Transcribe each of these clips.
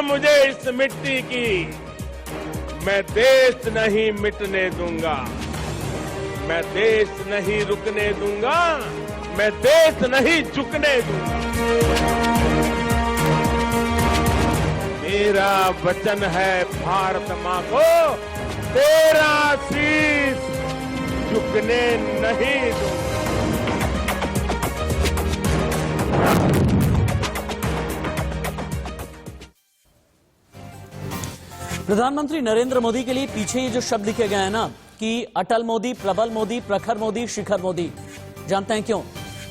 मुझे इस मिट्टी की, मैं देश नहीं मिटने दूंगा, मैं देश नहीं रुकने दूंगा, मैं देश नहीं झुकने दूंगा। मेरा वचन है भारत मां को, तेरा शीश झुकने नहीं दूंगा। प्रधानमंत्री नरेंद्र मोदी के लिए पीछे ये जो शब्द लिखे गए हैं ना कि अटल मोदी, प्रबल मोदी, प्रखर मोदी, शिखर मोदी, जानते हैं क्यों?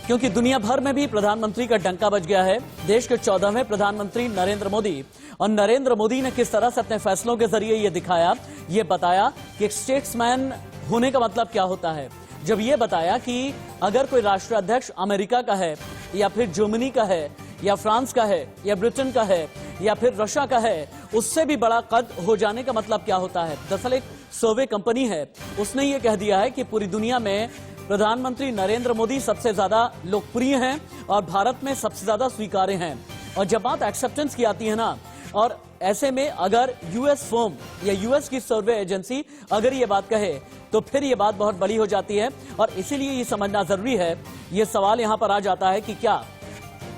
क्योंकि दुनिया भर में भी प्रधानमंत्री का डंका बज गया है। देश के 14वें प्रधानमंत्री नरेंद्र मोदी, और नरेंद्र मोदी ने किस तरह से अपने फैसलों के जरिए ये दिखाया, ये बताया कि एक स्टेट्समैन होने का मतलब क्या होता है। जब ये बताया कि अगर कोई राष्ट्राध्यक्ष अमेरिका का है या फिर जर्मनी का है या फ्रांस का है या ब्रिटेन का है या फिर रशिया का है, उससे भी बड़ा कद हो जाने का मतलब क्या होता है। दरअसल एक सर्वे कंपनी है, उसने ये कह दिया है कि पूरी दुनिया में प्रधानमंत्री नरेंद्र मोदी सबसे ज्यादा लोकप्रिय हैं और भारत में सबसे ज्यादा स्वीकार्य हैं। और जब बात एक्सेप्टेंस की आती है ना, और ऐसे में अगर यूएस फर्म या यूएस की सर्वे एजेंसी अगर ये बात कहे तो फिर ये बात बहुत बड़ी हो जाती है। और इसीलिए ये समझना जरूरी है। ये सवाल यहां पर आ जाता है कि क्या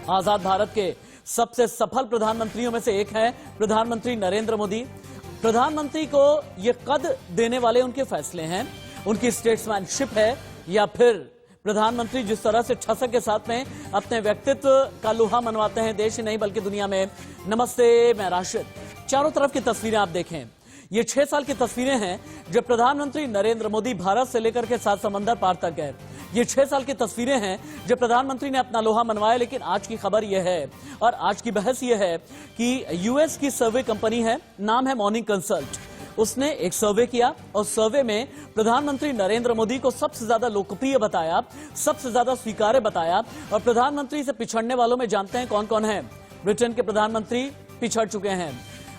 आजाद भारत के सबसे सफल प्रधानमंत्रियों में से एक है प्रधानमंत्री नरेंद्र मोदी। प्रधानमंत्री को ये कद देने वाले उनके फैसले हैं, उनकी स्टेट्समैनशिप है, या फिर प्रधानमंत्री जिस तरह से ठसक के साथ में अपने व्यक्तित्व का लोहा मनवाते हैं देश ही नहीं बल्कि दुनिया में। नमस्ते, मैं राशिद। चारों तरफ की तस्वीरें आप देखें, ये 6 साल की तस्वीरें हैं जब प्रधानमंत्री नरेंद्र मोदी भारत से लेकर के 7 समंदर पार तक गए। ये 6 साल की तस्वीरें हैं जब प्रधानमंत्री ने अपना लोहा मनवाया। लेकिन आज की खबर यह है और आज की बहस यह है कि यूएस की सर्वे कंपनी है, नाम है मॉर्निंग कंसल्ट, उसने एक सर्वे किया और सर्वे में प्रधानमंत्री नरेंद्र मोदी को सबसे ज्यादा लोकप्रिय बताया, सबसे ज्यादा स्वीकार्य बताया। और प्रधानमंत्री से पिछड़ने वालों में जानते हैं कौन कौन है? ब्रिटेन के प्रधानमंत्री पिछड़ चुके हैं,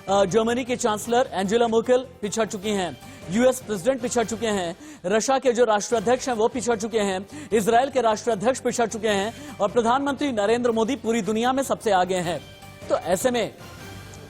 जर्मनी के चांसलर एंजेला मर्केल पिछड़ चुकी हैं, यूएस प्रेसिडेंट पिछड़ चुके हैं, रशिया के जो राष्ट्राध्यक्ष हैं वो पिछड़ चुके हैं, इजराइल के राष्ट्राध्यक्ष पिछड़ चुके हैं, और प्रधानमंत्री नरेंद्र मोदी पूरी दुनिया में सबसे आगे हैं। तो ऐसे में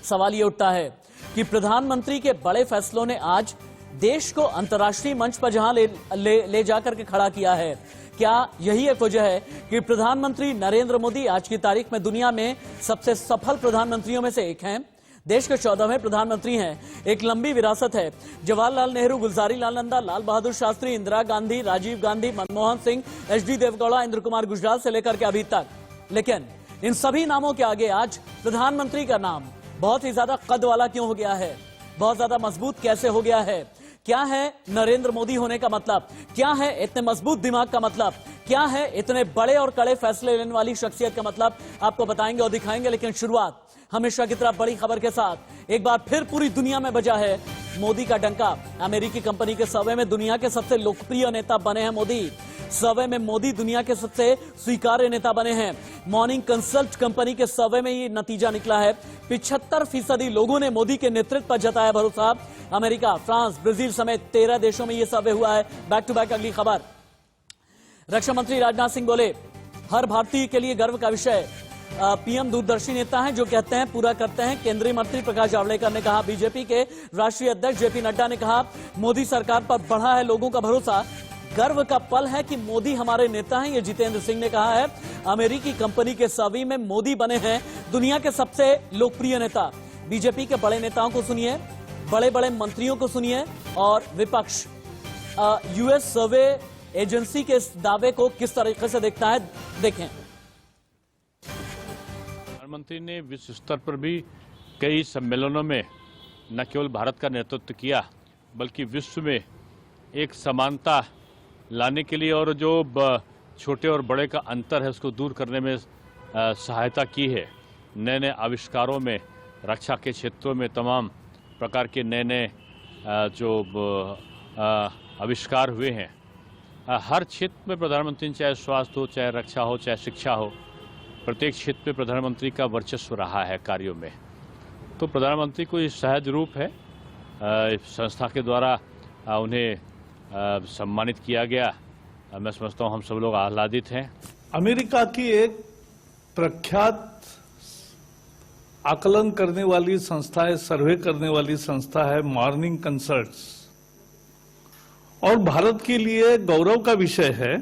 सवाल ये उठता है कि प्रधानमंत्री के बड़े फैसलों ने आज देश को अंतर्राष्ट्रीय मंच पर जहां ले जाकर के खड़ा किया है, क्या यही एक वजह है कि प्रधानमंत्री नरेंद्र मोदी आज की तारीख में दुनिया में सबसे सफल प्रधानमंत्रियों में से एक हैं? देश के 14वें प्रधानमंत्री हैं। एक लंबी विरासत है। जवाहरलाल नेहरू, गुलजारी लाल नंदा, लाल बहादुर शास्त्री, इंदिरा गांधी, राजीव गांधी, मनमोहन सिंह, एचडी देवगौड़ा, इंद्र कुमार गुजराल से लेकर के अभी तक। लेकिन इन सभी नामों के आगे आज प्रधानमंत्री का नाम बहुत ही ज्यादा कद वाला क्यों हो गया है, बहुत ज्यादा मजबूत कैसे हो गया है? क्या है नरेंद्र मोदी होने का मतलब? क्या है इतने मजबूत दिमाग का मतलब? क्या है इतने बड़े और कड़े फैसले लेने वाली शख्सियत का मतलब? आपको बताएंगे और दिखाएंगे। लेकिन शुरुआत हमेशा की तरह बड़ी खबर के साथ एक बार फिर पूरी दुनिया में बजा है मोदी का डंका। अमेरिकी कंपनी के सर्वे में दुनिया के सबसे लोकप्रिय नेता बने हैं मोदी। सर्वे में मोदी दुनिया के सबसे स्वीकार्य नेता बने हैं। मॉर्निंग कंसल्ट कंपनी के सर्वे में ये नतीजा निकला है। 75% लोगों ने मोदी के नेतृत्व पर जताया भरोसा। अमेरिका, फ्रांस, ब्राजील समेत 13 देशों में यह सर्वे हुआ है। बैक टू बैक अगली खबर। रक्षा मंत्री राजनाथ सिंह बोले, हर भारतीय के लिए गर्व का विषय। पीएम दूरदर्शी नेता हैं जो कहते हैं पूरा करते हैं। केंद्रीय मंत्री प्रकाश जावड़ेकर ने कहा। बीजेपी के राष्ट्रीय अध्यक्ष जेपी नड्डा ने कहा, मोदी सरकार पर बढ़ा है लोगों का भरोसा। गर्व का पल है कि मोदी हमारे नेता हैं, ये जितेंद्र सिंह ने कहा है। अमेरिकी कंपनी के सर्वे में मोदी बने हैं दुनिया के सबसे लोकप्रिय नेता। बीजेपी के बड़े नेताओं को सुनिए, बड़े बड़े मंत्रियों को सुनिए, और विपक्ष यूएस सर्वे एजेंसी के इस दावे को किस तरीके से देखता है, देखें। प्रधानमंत्री ने विश्व स्तर पर भी कई सम्मेलनों में न केवल भारत का नेतृत्व किया बल्कि विश्व में एक समानता लाने के लिए और जो छोटे और बड़े का अंतर है उसको दूर करने में सहायता की है। नए नए आविष्कारों में, रक्षा के क्षेत्रों में तमाम प्रकार के नए नए जो आविष्कार हुए हैं। हर क्षेत्र में प्रधानमंत्री, चाहे स्वास्थ्य हो, चाहे रक्षा हो, चाहे शिक्षा हो, प्रत्येक क्षेत्र में प्रधानमंत्री का वर्चस्व रहा है कार्यों में। तो प्रधानमंत्री को ये सहज रूप है, संस्था के द्वारा उन्हें सम्मानित किया गया। मैं समझता हूँ हम सब लोग आह्लादित हैं। अमेरिका की एक प्रख्यात आकलन करने वाली संस्था है, सर्वे करने वाली संस्था है मॉर्निंग कंसल्ट्स। और भारत के लिए गौरव का विषय है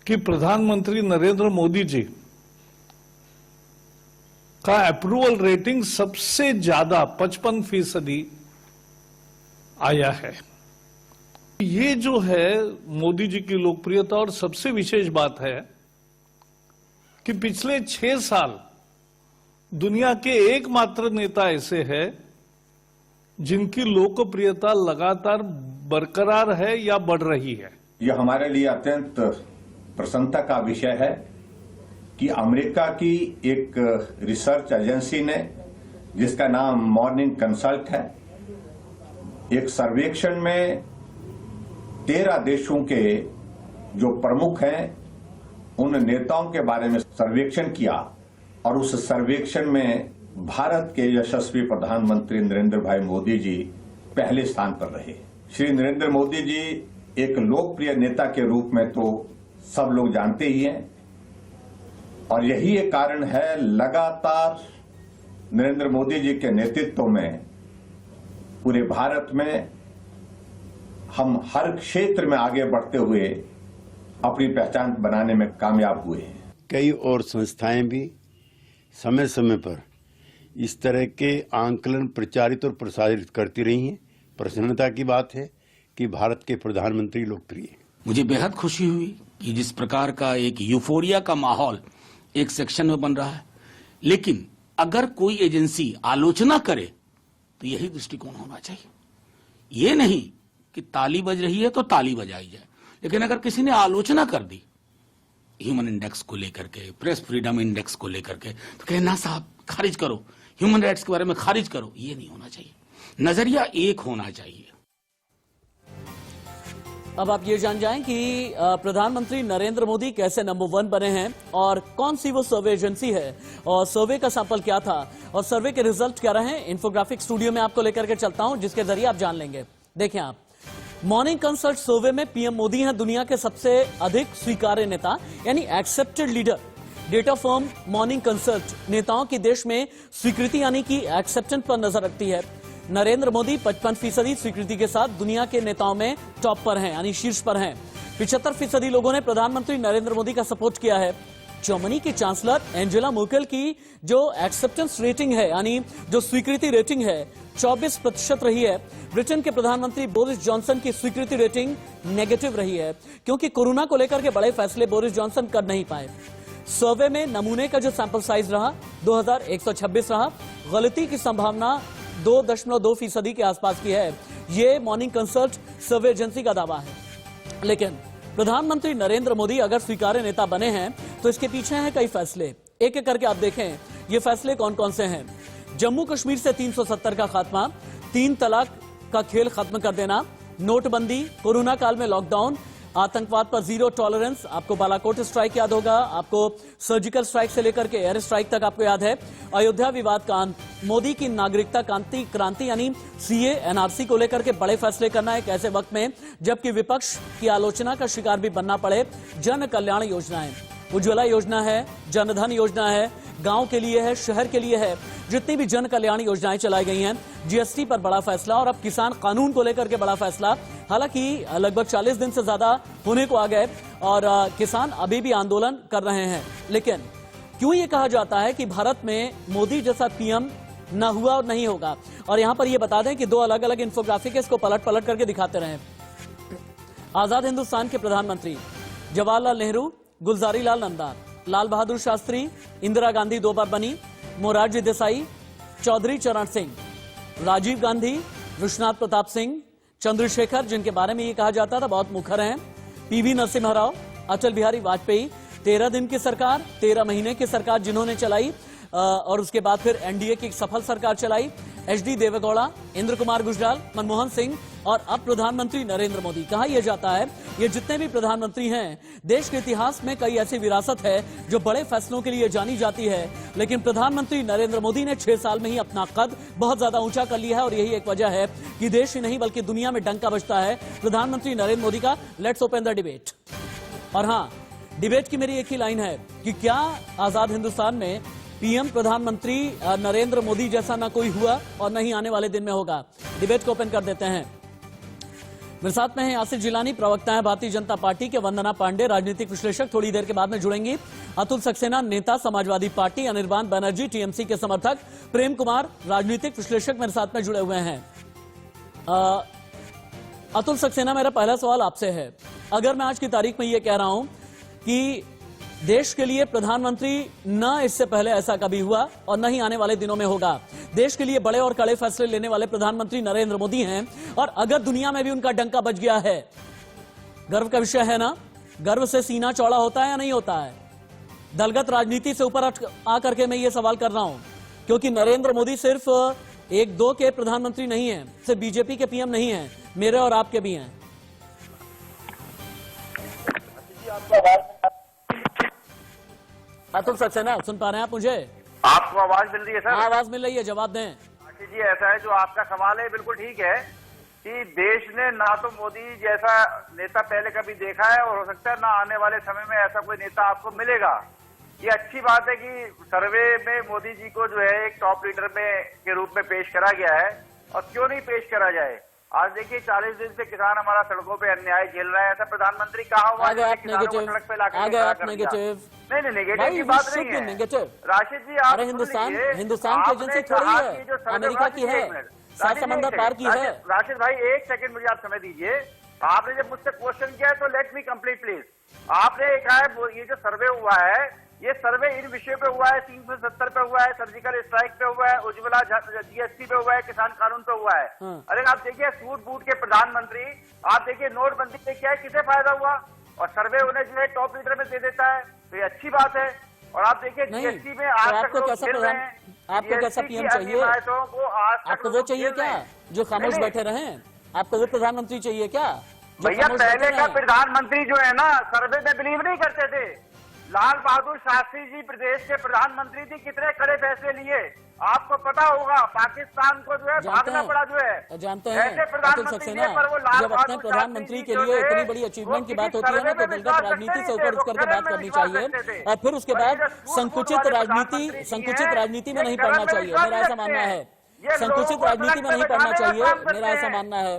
कि प्रधानमंत्री नरेंद्र मोदी जी का अप्रूवल रेटिंग सबसे ज्यादा 55% आया है। ये जो है मोदी जी की लोकप्रियता, और सबसे विशेष बात है कि पिछले 6 साल दुनिया के एकमात्र नेता ऐसे हैं जिनकी लोकप्रियता लगातार बरकरार है या बढ़ रही है। यह हमारे लिए अत्यंत प्रसन्नता का विषय है कि अमेरिका की एक रिसर्च एजेंसी ने, जिसका नाम मॉर्निंग कंसल्ट है, एक सर्वेक्षण में 13 देशों के जो प्रमुख हैं उन नेताओं के बारे में सर्वेक्षण किया, और उस सर्वेक्षण में भारत के यशस्वी प्रधानमंत्री नरेंद्र भाई मोदी जी पहले स्थान पर रहे। श्री नरेंद्र मोदी जी एक लोकप्रिय नेता के रूप में तो सब लोग जानते ही हैं, और यही एक कारण है लगातार नरेंद्र मोदी जी के नेतृत्व में पूरे भारत में हम हर क्षेत्र में आगे बढ़ते हुए अपनी पहचान बनाने में कामयाब हुए हैं। कई और संस्थाएं भी समय समय पर इस तरह के आंकलन प्रचारित और प्रसारित करती रही हैं। प्रसन्नता की बात है कि भारत के प्रधानमंत्री लोकप्रिय हैं। मुझे बेहद खुशी हुई कि जिस प्रकार का एक यूफोरिया का माहौल एक सेक्शन में बन रहा है, लेकिन अगर कोई एजेंसी आलोचना करे तो यही दृष्टिकोण होना चाहिए। ये नहीं कि ताली बज रही है तो ताली बजाई जाए, लेकिन अगर किसी ने आलोचना कर दी ह्यूमन इंडेक्स को लेकर के, प्रेस फ्रीडम इंडेक्स को लेकर के, तो कहना साहब खारिज करो, ह्यूमन राइट्स के बारे में खारिज करो, ये नहीं होना चाहिए। नजरिया एक होना चाहिए। अब आप ये जान जाएं कि प्रधानमंत्री नरेंद्र मोदी कैसे नंबर 1 बने हैं और कौन सी वो सर्वे एजेंसी है और सर्वे का सैंपल क्या था और सर्वे के रिजल्ट क्या रहे। इंफोग्राफिक स्टूडियो में आपको लेकर के चलता हूं, जिसके जरिए आप जान लेंगे। देखें आप, मॉर्निंग कंसल्ट सर्वे में पीएम मोदी हैं दुनिया के सबसे अधिक स्वीकार्य नेता, यानी accepted leader. Data firm morning consult नेताओं की देश में स्वीकृति यानी कि एक्सेप्टेंस पर नजर रखती है। नरेंद्र मोदी 55% स्वीकृति के साथ दुनिया के नेताओं में टॉप पर हैं, यानी शीर्ष पर हैं। 75% लोगों ने प्रधानमंत्री नरेंद्र मोदी का सपोर्ट किया है। जर्मनी की चांसलर एंजेला मर्केल की जो एक्सेप्टेंस रेटिंग है, यानी जो स्वीकृति रेटिंग है, 24% रही है। ब्रिटेन के प्रधानमंत्री बोरिस जॉनसन की स्वीकृति रेटिंग नेगेटिव रही है, क्योंकि कोरोना को लेकर के बड़े फैसले बोरिस जॉनसन कर नहीं पाए। सर्वे में नमूने का जो सैंपल साइज रहा 2126 रहा। गलती की संभावना 2.2% के आसपास की है। ये मॉर्निंग कंसल्ट सर्वे एजेंसी का दावा है। लेकिन प्रधानमंत्री नरेंद्र मोदी अगर स्वीकार्य नेता बने हैं तो इसके पीछे हैं कई फैसले। एक एक करके आप देखें ये फैसले कौन कौन से हैं। जम्मू कश्मीर से 370 का खात्मा, 3 तलाक का खेल खत्म कर देना, नोटबंदी, कोरोना काल में लॉकडाउन, आतंकवाद पर जीरो टॉलरेंस। आपको बालाकोट स्ट्राइक याद होगा, आपको सर्जिकल स्ट्राइक से लेकर के एयर स्ट्राइक तक आपको याद है। अयोध्या विवाद कांड, मोदी की नागरिकता क्रांति यानी सीए एनआरसी को लेकर के बड़े फैसले करना एक ऐसे वक्त में जबकि विपक्ष की आलोचना का शिकार भी बनना पड़े। जन कल्याण योजनाएं, उज्ज्वला योजना है, जनधन योजना है, गांव के लिए है, शहर के लिए है, जितनी भी जन कल्याण योजनाएं चलाई गई हैं। जीएसटी पर बड़ा फैसला और अब किसान कानून को लेकर के बड़ा फैसला। हालांकि लगभग 40 दिन से ज्यादा होने को आ गए और किसान अभी भी आंदोलन कर रहे हैं। लेकिन क्यों ये कहा जाता है कि भारत में मोदी जैसा पीएम न हुआ और नहीं होगा। और यहां पर ये बता दें कि 2 अलग अलग इंफोग्राफिक इसको पलट पलट करके दिखाते रहे। आजाद हिंदुस्तान के प्रधानमंत्री जवाहरलाल नेहरू, गुलजारी लाल नंदा, लाल बहादुर शास्त्री, इंदिरा गांधी 2 बार बनी, मोरारजी देसाई, चौधरी चरण सिंह, राजीव गांधी, विश्वनाथ प्रताप सिंह, चंद्रशेखर, जिनके बारे में ये कहा जाता था बहुत मुखर हैं, पीवी नरसिम्हा राव, अटल बिहारी वाजपेयी। 13 दिन की सरकार, 13 महीने की सरकार जिन्होंने चलाई और उसके बाद फिर एनडीए की एक सफल सरकार चलाई। एचडी देवेगौड़ा, इंद्र कुमार गुजराल, मनमोहन सिंह और अब प्रधानमंत्री नरेंद्र मोदी। कहा यह जाता है ये जितने भी प्रधानमंत्री हैं, देश के इतिहास में कई ऐसी विरासत है जो बड़े फैसलों के लिए जानी जाती है, लेकिन प्रधानमंत्री नरेंद्र मोदी ने 6 साल में ही अपना कद बहुत ज्यादा ऊंचा कर लिया है। और यही एक वजह है कि देश ही नहीं बल्कि दुनिया में डंका बजता है प्रधानमंत्री नरेंद्र मोदी का। Let's open the debate. और हाँ, डिबेट की मेरी एक ही लाइन है, कि क्या आजाद हिंदुस्तान में पीएम प्रधानमंत्री नरेंद्र मोदी जैसा ना कोई हुआ और न ही आने वाले दिन में होगा। डिबेट को ओपन कर देते हैं। मेरे साथ में हैं यासिर जिलानी, प्रवक्ता है भारतीय जनता पार्टी के, वंदना पांडे राजनीतिक विश्लेषक थोड़ी देर के बाद में जुड़ेंगी, अतुल सक्सेना नेता समाजवादी पार्टी, अनिर्बान बनर्जी टीएमसी के समर्थक, प्रेम कुमार राजनीतिक विश्लेषक मेरे साथ में जुड़े हुए हैं। अतुल सक्सेना, मेरा पहला सवाल आपसे है, अगर मैं आज की तारीख में यह कह रहा हूं कि देश के लिए प्रधानमंत्री न इससे पहले ऐसा कभी हुआ और न ही आने वाले दिनों में होगा, देश के लिए बड़े और कड़े फैसले लेने वाले प्रधानमंत्री नरेंद्र मोदी हैं, और अगर दुनिया में भी उनका डंका बज गया है, गर्व का विषय है ना, गर्व से सीना चौड़ा होता है या नहीं होता है? दलगत राजनीति से ऊपर आकर के मैं ये सवाल कर रहा हूं, क्योंकि नरेंद्र मोदी सिर्फ एक दो के प्रधानमंत्री नहीं है, सिर्फ बीजेपी के पीएम नहीं है, मेरे और आपके भी हैं। अतुल सक्सेना, सुन पा रहे हैं आप मुझे? आपको आवाज मिल रही है सर? हाँ, आवाज मिल रही है, जवाब दें। आशीष जी, ऐसा है, जो आपका सवाल है बिल्कुल ठीक है कि देश ने ना तो मोदी जैसा नेता पहले कभी देखा है, और हो सकता है ना आने वाले समय में ऐसा कोई नेता आपको मिलेगा। ये अच्छी बात है कि सर्वे में मोदी जी को जो है एक टॉप लीडर में के रूप में पेश करा गया है, और क्यों नहीं पेश करा जाए। आज देखिए 40 दिन से किसान हमारा सड़कों पे अन्याय झेल रहा है, ऐसा प्रधानमंत्री कहाँ हुआ? सड़क पे लाकर नहीं, नेगेटिव की बात नहीं है राशिद जी। आप हिंदुस्तान की एजेंसी थोड़ी है, अमेरिका की है, सात समंदर पार की है। राशिद भाई, एक सेकंड मुझे आप समय दीजिए। आपने जब मुझसे क्वेश्चन किया है तो लेट मी कंप्लीट प्लीज। आपने कहा है ये जो सर्वे हुआ है, ये सर्वे इन विषयों पे हुआ है, 370 पे हुआ है, सर्जिकल स्ट्राइक पे हुआ है, उज्ज्वला जीएसटी पे हुआ है, किसान कानून पे हुआ है। अरे आप देखिए सूट बूट के प्रधानमंत्री, आप देखिए नोटबंदी पे क्या है, किसे फायदा हुआ, और सर्वे उन्हें जो है टॉप लीडर में दे देता है, तो ये अच्छी बात है। और आप देखिए जीएसटी में आज तक लोग गिर रहे हैं। आपको कैसा पीएम चाहिए? आपको वो चाहिए क्या जो खामोश बैठे रहे? आपको वो प्रधानमंत्री चाहिए क्या? भैया पहले का प्रधानमंत्री जो है ना, सर्वे में बिलीव नहीं करते थे। लाल बहादुर शास्त्री जी प्रदेश के प्रधानमंत्री थी, कितने कड़े फैसले लिए आपको पता होगा। पाकिस्तान को जो है भागना पड़ा, जो है जानते हैं अतुल सक्सेना, जब अपने प्रधानमंत्री के लिए इतनी बड़ी अचीवमेंट की बात होती है ना, तो दलगत राजनीति से ऊपर उठ करके बात करनी चाहिए, और फिर उसके बाद संकुचित राजनीति में नहीं पड़ना चाहिए, मेरा ऐसा मानना है। संकुचित राजनीति में नहीं पढ़ना चाहिए, मेरा ऐसा मानना है,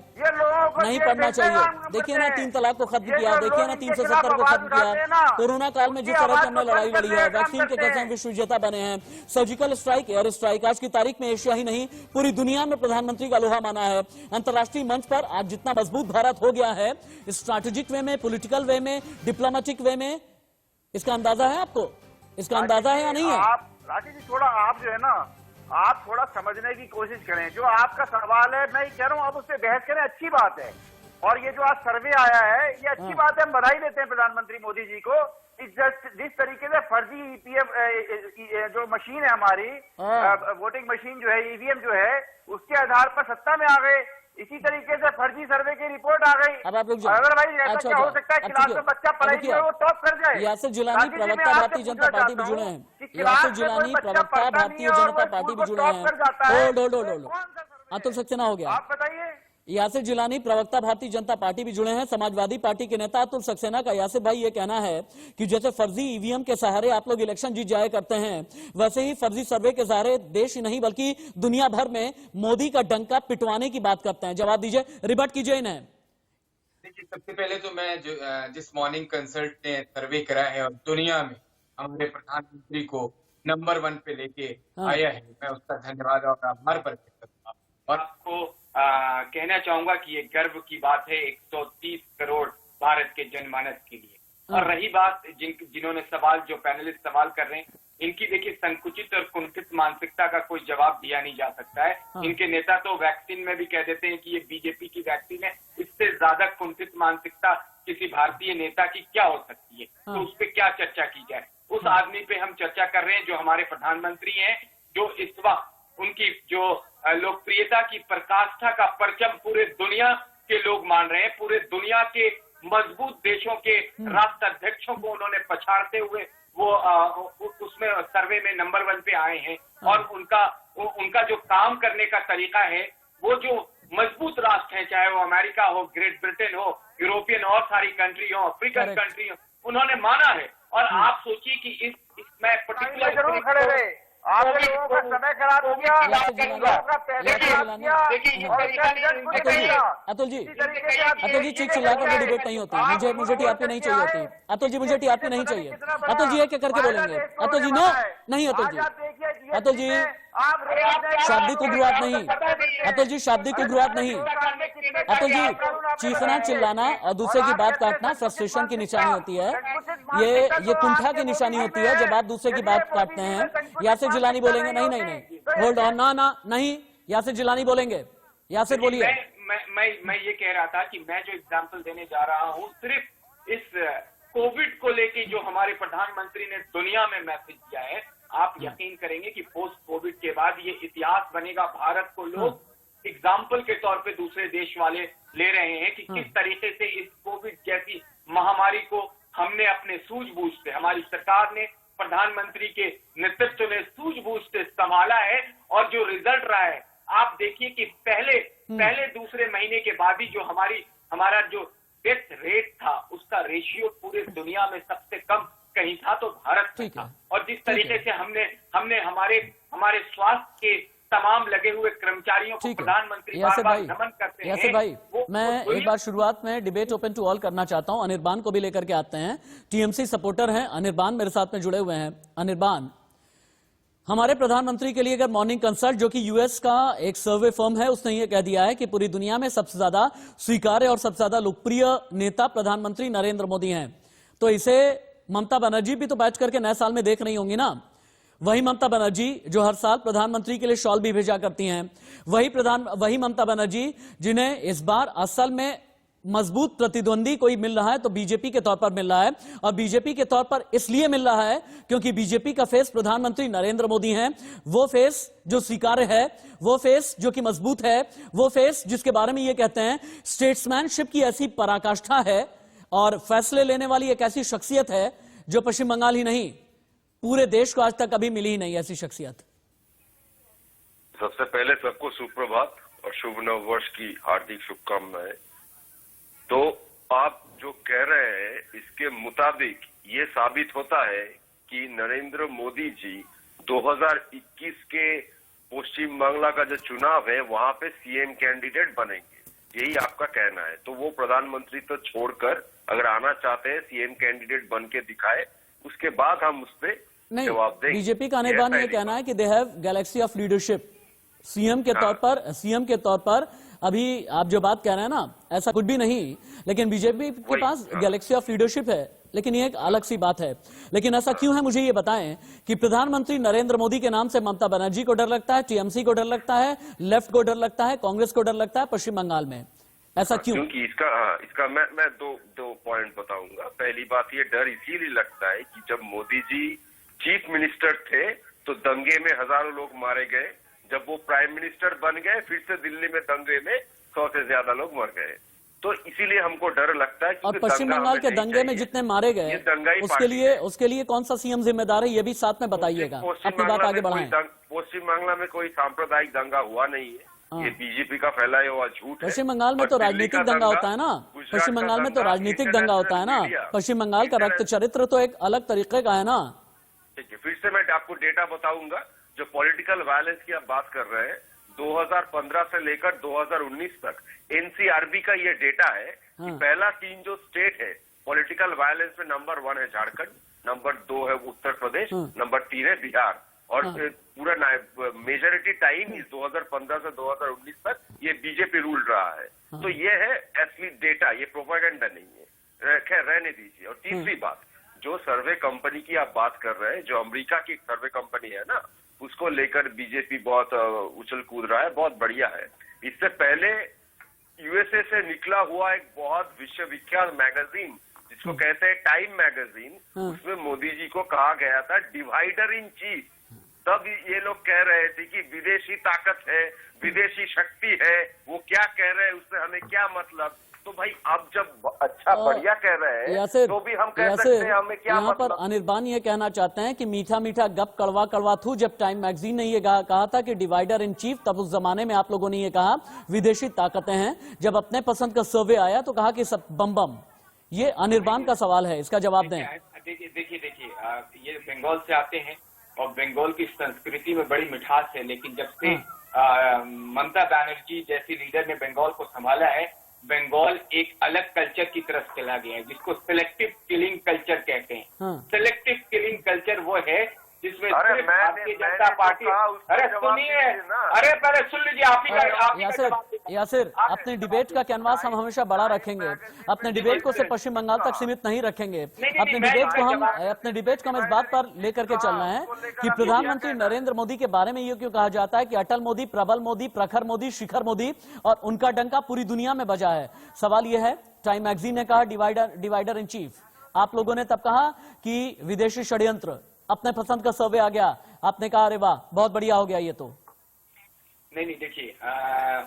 नहीं पढ़ना चाहिए। देखिए ना 3 तलाक को खत्म किया, देखिए ना 370 को खत्म किया, कोरोना काल में जिस तरह की हमने लड़ाई लड़ी है, वैक्सीन के कैसे हम विश्व विजेता बने हैं, सर्जिकल स्ट्राइक, एयर स्ट्राइक, आज की तारीख में एशिया ही नहीं पूरी दुनिया में प्रधानमंत्री का लोहा माना है। अंतर्राष्ट्रीय मंच पर आज जितना मजबूत भारत हो गया है, स्ट्रैटेजिक वे में, पॉलिटिकल वे में, डिप्लोमेटिक वे में, इसका अंदाजा है आपको? इसका अंदाजा है या नहीं है? राजीव जी, थोड़ा आप जो है ना, आप थोड़ा समझने की कोशिश करें। जो आपका सवाल है, मैं कह रहा हूं आप उससे बहस करें, अच्छी बात है। और ये जो आज सर्वे आया है, ये अच्छी बात है, हम बधाई देते हैं प्रधानमंत्री मोदी जी को। जिस तरीके से फर्जी ईपीएफ जो मशीन है हमारी, वोटिंग मशीन जो है, ईवीएम जो है, उसके आधार पर सत्ता में आ गए, इसी तरीके से फर्जी सर्वे की रिपोर्ट आ गई। अब आप रुक जाओ। अगर भाई ऐसा क्या हो सकता है, क्लास में बच्चा पढ़ाई में वो टॉप कर जाए। यासिर जिलानी, प्रवक्ता भारतीय जनता पार्टी भी जुड़े हैं। यासिर जिलानी, प्रवक्ता भारतीय जनता पार्टी भी जुड़े हैं। होल्ड अतुल सक्सेना हो गया, आप बताइए। यासिर जिलानी, प्रवक्ता भारतीय जनता पार्टी भी जुड़े हैं। समाजवादी पार्टी के नेता अतुल सक्सेना का यासिर भाई ये कहना है कि जैसे फर्जी ईवीएम के सहारे आप लोग इलेक्शन जीत जाया करते हैं, वैसे ही फर्जी सर्वे के सहारे देश ही नहीं बल्कि दुनिया भर में मोदी का डंका पिटवाने की बात करते हैं। जवाब दीजिए, रिबट कीजिए इन्हें। देखिए, सबसे पहले तो मैं जिस मॉर्निंग कंसल्ट ने सर्वे करा है और दुनिया में हमारे प्रधानमंत्री को नंबर 1 पे लेके आया है, मैं उसका धन्यवाद और आभार प्रकट करता हूँ। और आपको कहना चाहूंगा कि ये गर्व की बात है 130 करोड़ भारत के जनमानस के लिए। और रही बात जिन्होंने सवाल, जो पैनलिस्ट सवाल कर रहे हैं, इनकी देखिए संकुचित और कुंठित मानसिकता का कोई जवाब दिया नहीं जा सकता है। इनके नेता तो वैक्सीन में भी कह देते हैं कि ये बीजेपी की वैक्सीन है। इससे ज्यादा कुंठित मानसिकता किसी भारतीय नेता की क्या हो सकती है? तो उस पर क्या चर्चा की जाए? उस आदमी पे हम चर्चा कर रहे हैं जो हमारे प्रधानमंत्री हैं, जो इस वक्त उनकी जो लोकप्रियता की पराकाष्ठा का परचम पूरे दुनिया के लोग मान रहे हैं। पूरे दुनिया के मजबूत देशों के राष्ट्राध्यक्षों को उन्होंने पछाड़ते हुए वो उसमें सर्वे में नंबर 1 पे आए हैं। और उनका जो काम करने का तरीका है, वो जो मजबूत राष्ट्र है, चाहे वो अमेरिका हो, ग्रेट ब्रिटेन हो, यूरोपियन और सारी कंट्री हो, अफ्रीकन कंट्री हो, उन्होंने माना है। और आप सोचिए कि मैं पर्टिकुलर जरूर खड़े रहे, आपने लोगों का समय खराब किया, लोगों का पैसा खराब किया। अतुल जी चीख चिल्ला कर डिबेट नहीं होती, मुझे टीआरपी नहीं चाहिए होती। अतुल जी मुझे टीआरपी नहीं चाहिए। अतुल जी एक करके बोलेंगे। अतुल जी नो नहीं, अतुल जी शाब्दिक उग्रवाद नहीं, अतुल जी शाब्दिक उग्रवाद नहीं। अतुल जी चीखना चिल्लाना और दूसरे की बात काटना फ्रस्ट्रेशन की निशानी होती है, ये कुंठा की निशानी होती है जब आप दूसरे की बात काटते हैं। यासिर जिलानी बोलेंगे। नहीं होल्ड ऑन, ना नहीं, यासिर जिलानी बोलेंगे। यासिर बोलिए। मैं ये कह रहा था कि मैं जो एग्जाम्पल देने जा रहा हूँ सिर्फ इस कोविड को लेके जो हमारे प्रधानमंत्री ने दुनिया में मैसेज दिया है, आप यकीन करेंगे कि पोस्ट कोविड के बाद ये इतिहास बनेगा। भारत को लोग एग्जाम्पल के तौर पे दूसरे देश वाले ले रहे हैं कि किस तरीके से इस कोविड जैसी महामारी को हमने अपने सूझबूझ से, हमारी सरकार ने, प्रधानमंत्री के नेतृत्व ने सूझबूझ से संभाला है। और जो रिजल्ट रहा है आप देखिए कि पहले दूसरे महीने के बाद ही जो हमारा जो डेथ रेट था उसका रेशियो पूरे दुनिया में सबसे कम कहीं था तो भारत में था। और जिस तरीके से हमने हमारे स्वास्थ्य के तमाम लगे हुए कर्मचारियों को प्रधानमंत्री बार-बार नमन करते हैं। यासिर भाई मैं एक बार शुरुआत में डिबेट ओपन टू ऑल करना चाहता हूं। अनिर्बान को भी लेकर के आते हैं, टीएमसी सपोर्टर हैं अनिर्बान मेरे साथ में जुड़े हुए हैं। अनिर्बान, हमारे प्रधानमंत्री के लिए अगर मॉर्निंग कंसल्ट जो कि यूएस का एक सर्वे फर्म है उसने ये कह दिया है कि पूरी दुनिया में सबसे ज्यादा स्वीकार्य और सबसे ज्यादा लोकप्रिय नेता प्रधानमंत्री नरेंद्र मोदी हैं, तो इसे ममता बनर्जी भी तो बैठ करके नए साल में देख रही होंगी ना। वही ममता बनर्जी जो हर साल प्रधानमंत्री के लिए शॉल भी भेजा करती हैं, वही ममता बनर्जी जिन्हें इस बार असल में मजबूत प्रतिद्वंदी कोई मिल रहा है तो बीजेपी के तौर पर मिल रहा है। और बीजेपी के तौर पर इसलिए मिल रहा है क्योंकि बीजेपी का फेस प्रधानमंत्री नरेंद्र मोदी हैं। वो फेस जो स्वीकार्य है, वो फेस जो कि मजबूत है, वो फेस जिसके बारे में ये कहते हैं स्टेट्समैनशिप की ऐसी पराकाष्ठा है और फैसले लेने वाली एक ऐसी शख्सियत है जो पश्चिम बंगाल ही नहीं पूरे देश को आज तक कभी मिली ही नहीं ऐसी शख्सियत। सबसे पहले सबको सुप्रभात और शुभ नव वर्ष की हार्दिक शुभकामनाएं। तो आप जो कह रहे हैं इसके मुताबिक ये साबित होता है कि नरेंद्र मोदी जी 2021 के पश्चिम बांग्ला का जो चुनाव है वहां पे सीएम कैंडिडेट बनेंगे, यही आपका कहना है। तो वो प्रधानमंत्री तो छोड़कर अगर आना चाहते हैं सीएम कैंडिडेट बन के दिखाए, उसके बाद हम उस पर जवाब देंगे। बीजेपी का अनिर्बान ये कहना है कि they have Galaxy of leadership. CM के तौर पर अभी आप जो बात कह रहे हैं ना ऐसा कुछ भी नहीं, लेकिन बीजेपी के पास गैलेक्सी ऑफ लीडरशिप है, लेकिन ये एक अलग सी बात है। लेकिन ऐसा क्यों है मुझे ये बताएं कि प्रधानमंत्री नरेंद्र मोदी के नाम से ममता बनर्जी को डर लगता है, टीएमसी को डर लगता है, लेफ्ट को डर लगता है, कांग्रेस को डर लगता है पश्चिम बंगाल में, ऐसा क्यों? क्योंकि इसका मैं दो पॉइंट बताऊंगा। पहली बात ये डर इसीलिए लगता है कि जब मोदी जी चीफ मिनिस्टर थे तो दंगे में हजारों लोग मारे गए, जब वो प्राइम मिनिस्टर बन गए फिर से दिल्ली में दंगे में 100 से ज्यादा लोग मर गए, तो इसीलिए हमको डर लगता है। और पश्चिम बंगाल के दंगे में जितने मारे गए उसके लिए कौन सा सीएम जिम्मेदार है ये भी साथ में बताइएगा, अपनी बात आगे बढ़ाएं। पश्चिम बांग्ला में कोई सांप्रदायिक दंगा हुआ नहीं है, ये बीजेपी का फैलाया हुआ झूठ है। पश्चिम बंगाल में तो राजनीतिक दंगा होता है ना, पश्चिम बंगाल में तो राजनीतिक दंगा होता है ना, पश्चिम बंगाल का रक्त चरित्र तो एक अलग तरीके का है ना। ठीक है, फिर से मैं आपको डेटा बताऊंगा। जो पॉलिटिकल वायलेंस की आप बात कर रहे हैं 2015 से लेकर 2019 तक एनसीआरबी का ये डेटा है कि पहला 3 जो स्टेट है पॉलिटिकल वायलेंस में नंबर 1 है झारखंड, नंबर 2 है उत्तर प्रदेश, नंबर 3 है बिहार। और पूरा मेजोरिटी टाइम इस 2015 से 2019 तक ये बीजेपी रूल रहा है। तो ये है असली डेटा, ये प्रोपेगेंडा नहीं है, खैर रहने दीजिए। और तीसरी बात, जो सर्वे कंपनी की आप बात कर रहे हैं, जो अमेरिका की सर्वे कंपनी है ना, उसको लेकर बीजेपी बहुत उछल कूद रहा है, बहुत बढ़िया है। इससे पहले यूएसए से निकला हुआ एक बहुत विश्वविख्यात मैगजीन जिसको कहते हैं टाइम मैगजीन, उसमें मोदी जी को कहा गया था डिवाइडर इन चीफ। तब ये लोग कह रहे थे कि विदेशी ताकत है, विदेशी शक्ति है, वो क्या कह रहे हैं उससे हमें क्या मतलब। तो भाई अब जब अच्छा बढ़िया कह रहे हैं तो भी हम कह सकते हैं हमें क्या मतलब। यहाँ पर अनिर्बान ये कहना चाहते हैं कि मीठा मीठा गप कड़वा कड़वा थू। जब टाइम मैगजीन ने ये कहा था कि डिवाइडर इन चीफ, तब उस जमाने में आप लोगों ने ये कहा विदेशी ताकतें हैं। जब अपने पसंद का सर्वे आया तो कहा कि सब बम बम। ये अनिर्बान का सवाल है, इसका जवाब दें। देखिए ये बंगाल से आते हैं और बंगाल की संस्कृति में बड़ी मिठास है, लेकिन जब से ममता बनर्जी जैसी लीडर ने बंगाल को संभाला है, बंगाल एक अलग कल्चर की तरफ चला गया है, जिसको सिलेक्टिव किलिंग कल्चर कहते हैं। सिलेक्टिव किलिंग कल्चर वो है जिसमें सिर्फ भारतीय जनता पार्टी, अरे सुनिए, अरे पहले सुन लीजिए, आप ही यासिर, अपने डिबेट का कैनवास हम हमेशा बड़ा रखेंगे, अपने डिबेट को सिर्फ पश्चिम बंगाल तक सीमित नहीं रखेंगे। अपने डिबेट को हम इस बात पर लेकर के चलना है कि प्रधानमंत्री नरेंद्र मोदी के बारे में ये क्यों कहा जाता है कि अटल मोदी, प्रबल मोदी, प्रखर मोदी, शिखर मोदी, और उनका डंका पूरी दुनिया में बजा है। सवाल यह है, टाइम मैगजीन ने कहा डिवाइडर इन चीफ, आप लोगों ने तब कहा कि विदेशी षड्यंत्र, अपने पसंद का सर्वे आ गया, आपने कहा अरे वाह बहुत बढ़िया हो गया ये तो। नहीं, देखिए,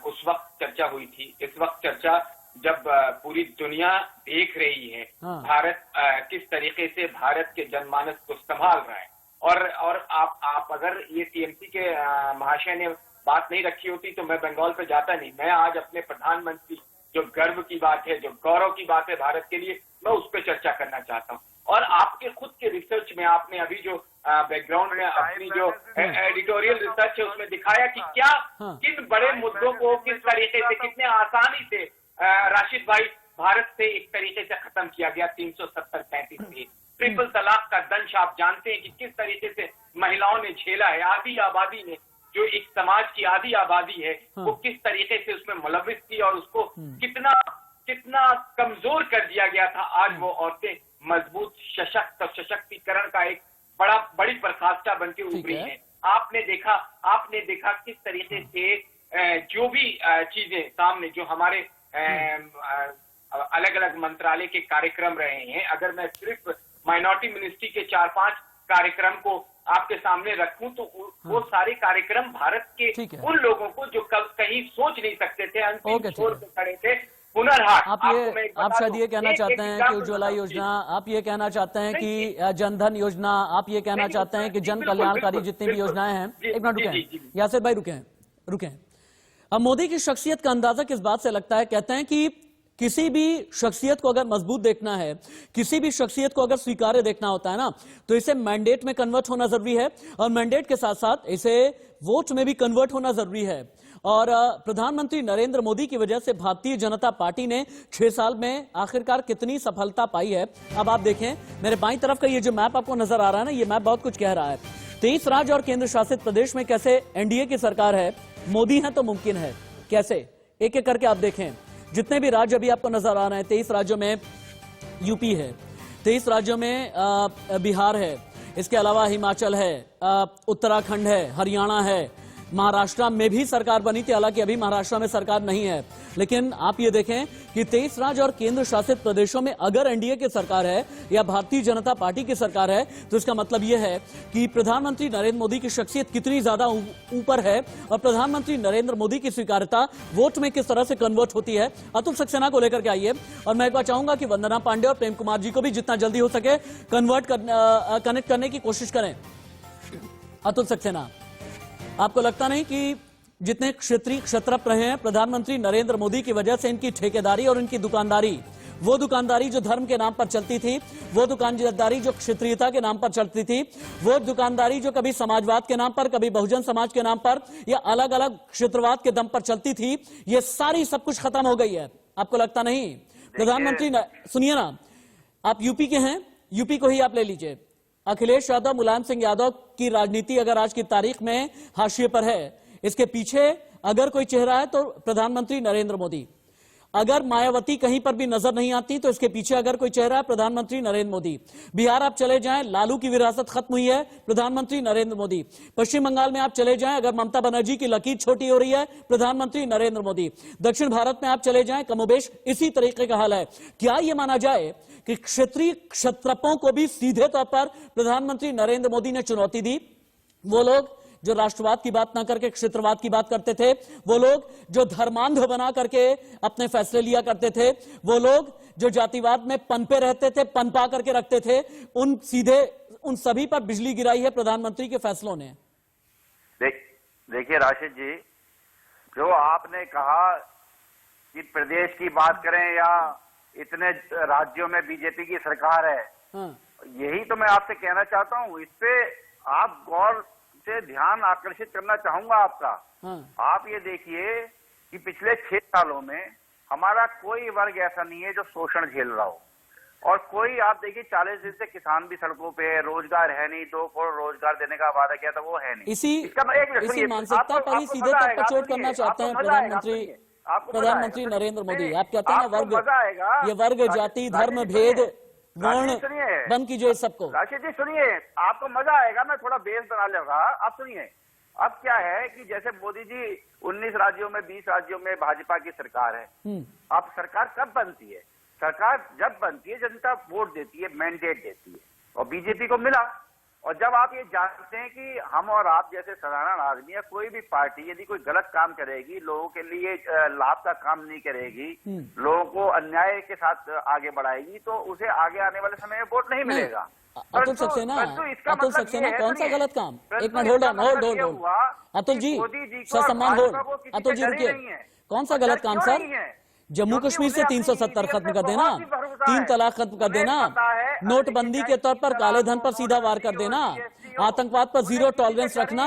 उस वक्त चर्चा हुई थी, इस वक्त चर्चा जब पूरी दुनिया देख रही है भारत किस तरीके से भारत के जनमानस को संभाल रहा है, और आप अगर ये टीएमसी के महाशय ने बात नहीं रखी होती तो मैं बंगाल पे जाता नहीं। मैं आज अपने प्रधानमंत्री, जो गर्व की बात है, जो गौरव की बात है भारत के लिए, मैं उस पर चर्चा करना चाहता हूँ। और आपके खुद के रिसर्च में आपने अभी जो बैकग्राउंड में अपनी जो एडिटोरियल रिसर्च है उसमें दिखाया कि क्या किन बड़े मुद्दों को किस तरीके से, कितने आसानी से राशिद भाई भारत से एक तरीके से खत्म किया गया 370-35 से। ट्रिपल तलाक का दंश आप जानते हैं कि किस तरीके से महिलाओं ने झेला है। आधी आबादी ने, जो एक समाज की आधी आबादी है, वो किस तरीके से उसमें मुलविस थी और उसको कितना कमजोर कर दिया गया था। आज वो औरतें मजबूत, सशक्त और सशक्तिकरण का एक बड़ी प्रकाष्ठा बनकर उभरी है। आपने देखा किस तरीके से जो भी चीजें सामने, जो हमारे अलग अलग मंत्रालय के कार्यक्रम रहे हैं, अगर मैं सिर्फ माइनॉरिटी मिनिस्ट्री के 4-5 कार्यक्रम को आपके सामने रखूं तो वो सारे कार्यक्रम भारत के उन लोगों को जो कहीं सोच नहीं सकते थे, अंतिम छोर पे खड़े थे, हुनर हाट। आप शायद ये कहना चाहते हैं कि उज्ज्वला योजना, आप ये कहना चाहते हैं कि जनधन योजना, आप ये कहना चाहते हैं कि जन कल्याणकारी जितनी भी योजनाएं हैं। एक मिनट रुके यासिर भाई, रुके। अब मोदी की शख्सियत का अंदाजा किस बात से लगता है? कहते हैं कि किसी भी शख्सियत को अगर मजबूत देखना है, किसी भी शख्सियत को अगर स्वीकार्य देखना होता है ना, तो इसे मैंडेट में कन्वर्ट होना जरूरी है, और मैंडेट के साथ साथ इसे वोट में भी कन्वर्ट होना जरूरी है। और प्रधानमंत्री नरेंद्र मोदी की वजह से भारतीय जनता पार्टी ने 6 साल में आखिरकार कितनी सफलता पाई है। अब आप देखें, मेरे बाईं तरफ का ये जो मैप आपको नजर आ रहा है ना, ये मैप बहुत कुछ कह रहा है। 23 राज्य और केंद्र शासित प्रदेश में कैसे एनडीए की सरकार है, मोदी है तो मुमकिन है। कैसे? एक एक करके आप देखें, जितने भी राज्य अभी आपको नजर आ रहे हैं, 23 राज्यों में यूपी है, 23 राज्यों में बिहार है, इसके अलावा हिमाचल है, उत्तराखंड है, हरियाणा है, महाराष्ट्र में भी सरकार बनी थी, हालांकि अभी महाराष्ट्र में सरकार नहीं है। लेकिन आप ये देखें कि 23 राज्य और केंद्र शासित प्रदेशों में अगर एनडीए की सरकार है या भारतीय जनता पार्टी की सरकार है, तो इसका मतलब यह है कि प्रधानमंत्री नरेंद्र मोदी की शख्सियत कितनी ज्यादा ऊपर है और प्रधानमंत्री नरेंद्र मोदी की स्वीकार्यता वोट में किस तरह से कन्वर्ट होती है। अतुल सक्सेना को लेकर के आइए, और मैं एक बार चाहूंगा कि वंदना पांडे और प्रेम कुमार जी को भी जितना जल्दी हो सके कनेक्ट करने की कोशिश करें। अतुल सक्सेना, आपको लगता नहीं कि जितने क्षत्रप रहे हैं प्रधानमंत्री नरेंद्र मोदी की वजह से, इनकी ठेकेदारी और इनकी दुकानदारी, वो दुकानदारी जो धर्म के नाम पर चलती थी, वो दुकानदारी जो क्षेत्रीयता के नाम पर चलती थी, वो दुकानदारी जो कभी समाजवाद के नाम पर, कभी बहुजन समाज के नाम पर या अलग अलग क्षेत्रवाद के दम पर चलती थी, ये सारी सब कुछ खत्म हो गई है। आपको लगता नहीं? प्रधानमंत्री, सुनिए ना, आप यूपी के हैं, यूपी को ही आप ले लीजिए। अखिलेश यादव, मुलायम सिंह यादव की राजनीति अगर आज की तारीख में हाशिए पर है, इसके पीछे अगर कोई चेहरा है तो प्रधानमंत्री नरेंद्र मोदी। अगर मायावती कहीं पर भी नजर नहीं आती तो इसके पीछे अगर कोई चेहरा है, प्रधानमंत्री नरेंद्र मोदी। बिहार आप चले जाएं, लालू की विरासत खत्म हुई है, प्रधानमंत्री नरेंद्र मोदी। पश्चिम बंगाल में आप चले जाएं, अगर ममता बनर्जी की लकीर छोटी हो रही है, प्रधानमंत्री नरेंद्र मोदी। दक्षिण भारत में आप चले जाएं, कमोबेश इसी तरीके का हाल है। क्या यह माना जाए कि क्षेत्रीय क्षत्रपों को भी सीधे तौर पर प्रधानमंत्री नरेंद्र मोदी ने चुनौती दी? वो लोग जो राष्ट्रवाद की बात ना करके क्षेत्रवाद की बात करते थे, वो लोग जो धर्मांध बना करके अपने फैसले लिया करते थे, वो लोग जो जातिवाद में पनपे रहते थे, पनपा करके रखते थे, उन सभी पर बिजली गिराई है प्रधानमंत्री के फैसलों ने। देखिए राशिद जी, जो आपने कहा कि प्रदेश की बात करें या इतने राज्यों में बीजेपी की सरकार है, यही तो मैं आपसे कहना चाहता हूँ, इस पे आप गौर से ध्यान आकर्षित करना चाहूंगा आपका। आप ये देखिए कि पिछले 6 सालों में हमारा कोई वर्ग ऐसा नहीं है जो शोषण झेल रहा हो, और कोई आप देखिए 40 दिन से किसान भी सड़कों पे है, रोजगार है नहीं, 2 करोड़ रोजगार देने का वादा किया था वो है नहीं। इसी मानसिकता पर ही सीधे तौर पर चोट करना चाहते हैं प्रधानमंत्री नरेंद्र मोदी। आप कहते हैं वर्ग, ये वर्ग, जाति, धर्म, भेद, वर्ण बंद कीजिए सबको। राशिद जी सुनिए, आपको मजा आएगा, मैं थोड़ा बेस बना लूंगा, आप सुनिए। अब क्या है कि जैसे मोदी जी 19 राज्यों में 20 राज्यों में भाजपा की सरकार है। अब सरकार कब बनती है? सरकार जब बनती है जनता वोट देती है, मैंडेट देती है, और बीजेपी को मिला। और जब आप ये जानते हैं कि हम और आप जैसे साधारण आदमी या कोई भी पार्टी यदि कोई गलत काम करेगी, लोगों के लिए लाभ का काम नहीं करेगी, लोगों को अन्याय के साथ आगे बढ़ाएगी, तो उसे आगे आने वाले समय में वोट नहीं मिलेगा। अतुल सक्सेना, कौन सा गलत काम? एक minute, hold Atul ji, ससम्मान hold. Atul ji रुकिए, कौन सा गलत काम सर? जम्मू कश्मीर से 370 खत्म कर देना, 3 तलाक खत्म कर देना, नोटबंदी के तौर पर काले धन पर सीधा वार कर देना, आतंकवाद पर 0 टॉलरेंस रखना,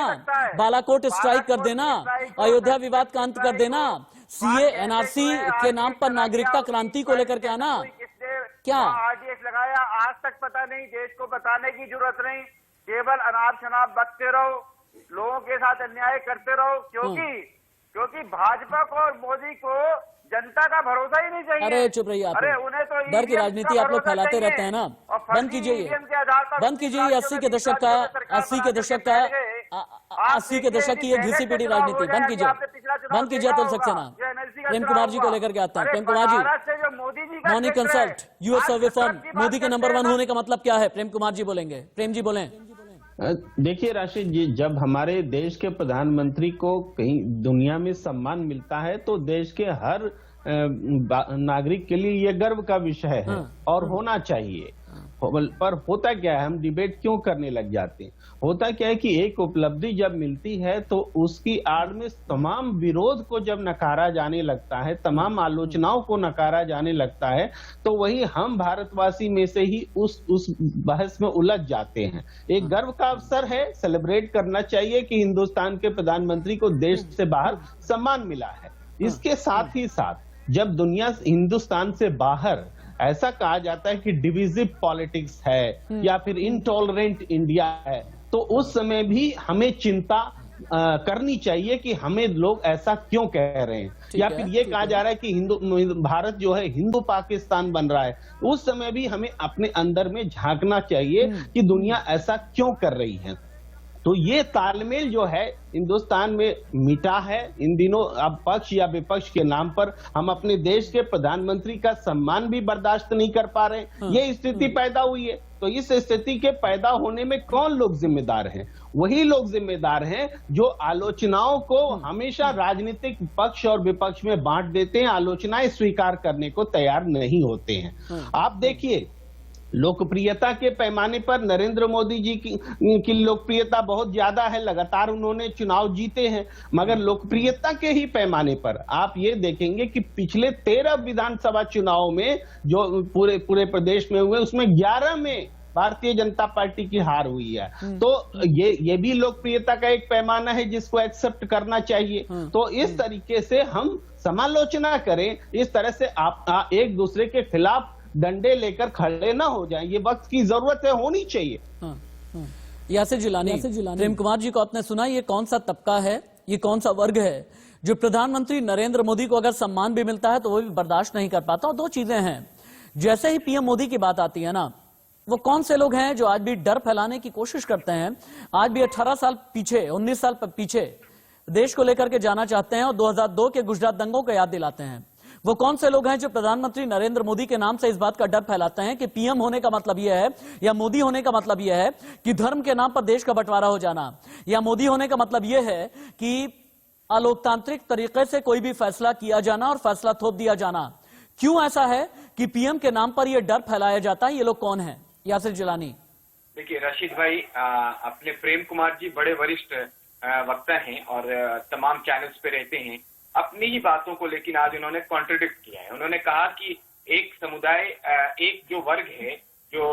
बालाकोट स्ट्राइक कर देना, अयोध्या विवाद का अंत कर देना, सीए एनआरसी के नाम पर नागरिकता क्रांति को लेकर के आना, क्या आरडीएक्स लगाया आज तक पता नहीं, देश को बताने की जरूरत नहीं, केवल अनाप शनाप बकते रहो, लोगों के साथ अन्याय करते रहो, क्योंकि भाजपा को और मोदी को जनता का भरोसा ही नहीं चाहिए। अरे चुप रहिए आप, अरे उन्हें तो डर की राजनीति आप लोग फैलाते रहते हैं ना, बंद कीजिए, बंद कीजिए। 80 के दशक की ये घिसी पिटी राजनीति बंद कीजिए। अतुल सक्सेना, प्रेम कुमार जी को लेकर के आता है। Prem Kumar ji, morning consult, US सर्वे फर्म, मोदी के नंबर 1 होने का मतलब क्या है? प्रेम कुमार जी बोलेंगे। प्रेम जी बोलें। देखिए राशिद जी, जब हमारे देश के प्रधानमंत्री को कहीं दुनिया में सम्मान मिलता है तो देश के हर नागरिक के लिए ये गर्व का विषय है और होना चाहिए। पर होता क्या है, हम डिबेट क्यों करने लग जाते हैं? होता क्या है कि एक उपलब्धि जब मिलती है तो उसकी आड़ में तमाम विरोध को जब नकारा जाने लगता है, तमाम आलोचनाओं को नकारा जाने लगता है, तो वही हम भारतवासी में से ही उस बहस में उलझ जाते हैं। एक गर्व का अवसर है, सेलिब्रेट करना चाहिए कि हिंदुस्तान के प्रधानमंत्री को देश से बाहर सम्मान मिला है। इसके साथ ही साथ जब दुनिया हिंदुस्तान से बाहर ऐसा कहा जाता है कि डिविजिव पॉलिटिक्स है या फिर इनटॉलरेंट इंडिया है, तो उस समय भी हमें चिंता करनी चाहिए कि हमें लोग ऐसा क्यों कह रहे हैं, या फिर ये कहा जा रहा है कि भारत जो है हिंदू पाकिस्तान बन रहा है। उस समय भी हमें अपने अंदर में झांकना चाहिए कि दुनिया ऐसा क्यों कर रही है। तो ये तालमेल जो है हिंदुस्तान में मिटा है। इन दिनों अब पक्ष या विपक्ष के नाम पर हम अपने देश के प्रधानमंत्री का सम्मान भी बर्दाश्त नहीं कर पा रहे। ये स्थिति पैदा हुई है। तो इस स्थिति के पैदा होने में कौन लोग जिम्मेदार हैं? वही लोग जिम्मेदार हैं जो आलोचनाओं को हमेशा राजनीतिक पक्ष और विपक्ष में बांट देते हैं, आलोचनाएं स्वीकार करने को तैयार नहीं होते हैं। आप देखिए, लोकप्रियता के पैमाने पर नरेंद्र मोदी जी की लोकप्रियता बहुत ज्यादा है, लगातार उन्होंने चुनाव जीते हैं, मगर लोकप्रियता के ही पैमाने पर आप ये देखेंगे कि पिछले 13 विधानसभा चुनाव में जो पूरे प्रदेश में हुए, उसमें 11 में भारतीय जनता पार्टी की हार हुई है। तो ये भी लोकप्रियता का एक पैमाना है जिसको एक्सेप्ट करना चाहिए। तो इस तरीके से हम समालोचना करें, इस तरह से आप एक दूसरे के खिलाफ डंडे लेकर खड़े ना हो जाएं, ये वक्त की जरूरत है, होनी चाहिए। यासिर जिलानी, प्रेम कुमार जी को आपने सुना, ये कौन सा तबका है, ये कौन सा वर्ग है जो प्रधानमंत्री नरेंद्र मोदी को अगर सम्मान भी मिलता है तो वो भी बर्दाश्त नहीं कर पाता। और 2 चीजें हैं, जैसे ही पीएम मोदी की बात आती है ना, वो कौन से लोग हैं जो आज भी डर फैलाने की कोशिश करते हैं, आज भी 18 साल पीछे, 19 साल पीछे देश को लेकर के जाना चाहते हैं और 2002 के गुजरात दंगों को याद दिलाते हैं। वो कौन से लोग हैं जो प्रधानमंत्री नरेंद्र मोदी के नाम से इस बात का डर फैलाते हैं कि पीएम होने का मतलब यह है या मोदी होने का मतलब यह है कि धर्म के नाम पर देश का बंटवारा हो जाना, या मोदी होने का मतलब यह है कि अलोकतांत्रिक तरीके से कोई भी फैसला किया जाना और फैसला थोप दिया जाना। क्यों ऐसा है कि पीएम के नाम पर यह डर फैलाया जाता है? ये लोग कौन है? यासिर जिलानी। देखिए राशिद भाई, अपने प्रेम कुमार जी बड़े वरिष्ठ वक्ता हैं और तमाम चैनल्स पे रहते हैं। अपनी ही बातों को लेकिन आज उन्होंने कॉन्ट्रडिक्ट किया है। उन्होंने कहा कि एक समुदाय, एक जो वर्ग है जो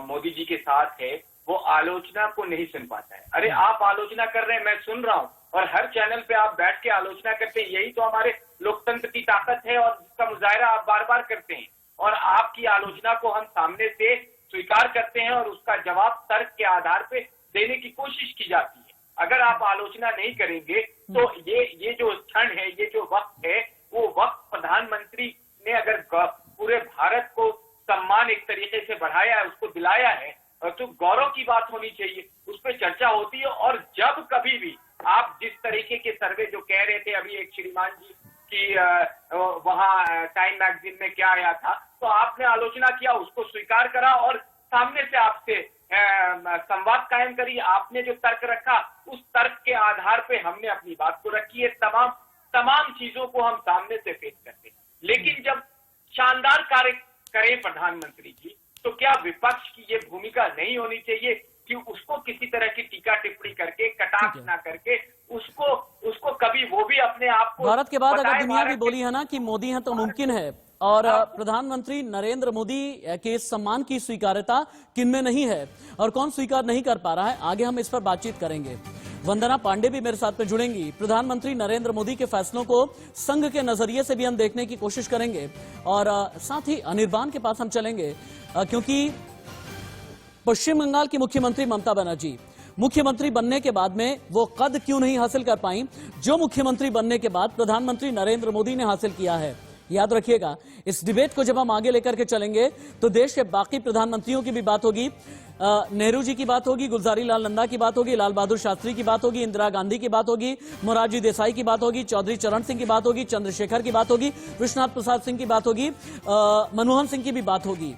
मोदी जी के साथ है वो आलोचना को नहीं सुन पाता है। अरे आप आलोचना कर रहे हैं, मैं सुन रहा हूं, और हर चैनल पे आप बैठ के आलोचना करते हैं। यही तो हमारे लोकतंत्र की ताकत है और जिसका मुजाहरा आप बार बार करते हैं। और आपकी आलोचना को हम सामने से स्वीकार करते हैं और उसका जवाब तर्क के आधार पे देने की कोशिश की जाती है। अगर आप आलोचना नहीं करेंगे तो ये जो क्षण है, ये जो वक्त है, वो वक्त प्रधानमंत्री ने अगर पूरे भारत को सम्मान एक तरीके से बढ़ाया है, उसको दिलाया है, तो गौरव की बात होनी चाहिए, उस पर चर्चा होती है। और जब कभी भी आप जिस तरीके के सर्वे जो कह रहे थे अभी एक श्रीमान जी की वहां टाइम मैगजीन में क्या आया था, तो आपने आलोचना किया, उसको स्वीकार करा और सामने से आपसे संवाद कायम करी। आपने जो तर्क रखा उस तर्क के आधार पे हमने अपनी बात को रखी है। तमाम चीजों को हम सामने से पेश करते। लेकिन जब शानदार कार्य करें प्रधानमंत्री जी, तो क्या विपक्ष की ये भूमिका नहीं होनी चाहिए कि उसको किसी तरह की टीका टिप्पणी करके, कटाक्ष ना करके, उसको कभी वो भी अपने आप को भारत के बाद अगर दुनिया भी बोली है ना कि मोदी है तो मुमकिन है, और प्रधानमंत्री नरेंद्र मोदी के सम्मान की स्वीकार्यता किनमें नहीं है और कौन स्वीकार नहीं कर पा रहा है, आगे हम इस पर बातचीत करेंगे। वंदना पांडे भी मेरे साथ में जुड़ेंगी। प्रधानमंत्री नरेंद्र मोदी के फैसलों को संघ के नजरिए से भी हम देखने की कोशिश करेंगे और साथ ही अनिर्बान के पास हम चलेंगे, क्योंकि पश्चिम बंगाल की मुख्यमंत्री ममता बनर्जी मुख्यमंत्री बनने के बाद में वो कद क्यों नहीं हासिल कर पाई जो मुख्यमंत्री बनने के बाद प्रधानमंत्री नरेंद्र मोदी ने हासिल किया है। याद रखिएगा, इस डिबेट को जब हम आगे लेकर के चलेंगे तो देश के बाकी प्रधानमंत्रियों की भी बात होगी, नेहरू जी की बात होगी, गुलजारी लाल नंदा की बात होगी, लाल बहादुर शास्त्री की बात होगी, इंदिरा गांधी की बात होगी, मोरारजी देसाई की बात होगी, चौधरी चरण सिंह की बात होगी, चंद्रशेखर की बात होगी, विश्वनाथ प्रसाद सिंह की बात होगी, मनमोहन सिंह की भी बात होगी।